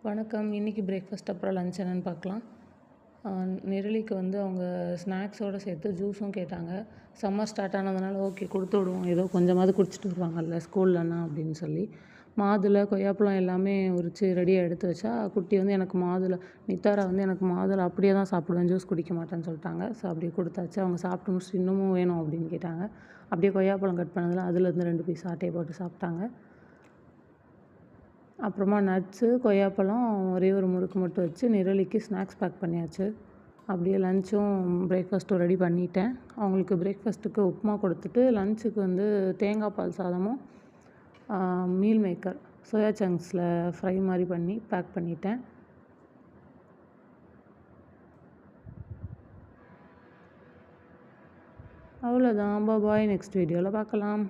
வணக்கம். இன்றைக்கி பிரேக்ஃபாஸ்ட் அப்புறம் லஞ்ச் என்னன்னு பார்க்கலாம். நிரலிக்கு வந்து அவங்க ஸ்நாக்ஸோடு சேர்த்து ஜூஸும் கேட்டாங்க. சம்மர் ஸ்டார்ட் ஆனதுனால ஓகே கொடுத்து விடுவோம். ஏதோ கொஞ்சமாவது குடிச்சிட்டு வருவாங்கல்ல ஸ்கூல்லலாம் அப்படின்னு சொல்லி மாதுளை, கொய்யாப்பழம் எல்லாமே உரித்து ரெடியாக எடுத்து வச்சா, குட்டி வந்து எனக்கு மாதுளை நித்தாரா வந்து எனக்கு மாதுளை அப்படியே தான் சாப்பிடுவேன், ஜூஸ் குடிக்க மாட்டேன்னு சொல்லிட்டாங்க. ஸோ அப்படியே கொடுத்தாச்சு. அவங்க சாப்பிட்டு முடிச்சுட்டு இன்னமும் வேணும் அப்படின்னு கேட்டாங்க. அப்படியே கொய்யாப்பழம் கட் பண்ணதில் அதுலேருந்து 2 பீஸ் ஆட்டையை போட்டு சாப்பிட்டாங்க. அப்புறமா நட்ஸு, கொய்யாப்பழம், ஒரே ஒரு முறுக்கு மட்டும் வச்சு நிரலிக்கு ஸ்நாக்ஸ் பேக் பண்ணியாச்சு. அப்படியே லஞ்சும் பிரேக்ஃபாஸ்ட்டும் ரெடி பண்ணிட்டேன். அவங்களுக்கு பிரேக்ஃபாஸ்ட்டுக்கு உப்புமா கொடுத்துட்டு, லஞ்சுக்கு வந்து தேங்காய் பால் சாதமும் மீல் மேக்கர் சோயா சங்க்ஸில் ஃப்ரை மாதிரி பண்ணி பேக் பண்ணிட்டேன். அவ்வளோதான். பாய். நெக்ஸ்ட் வீடியோவில் பார்க்கலாம்.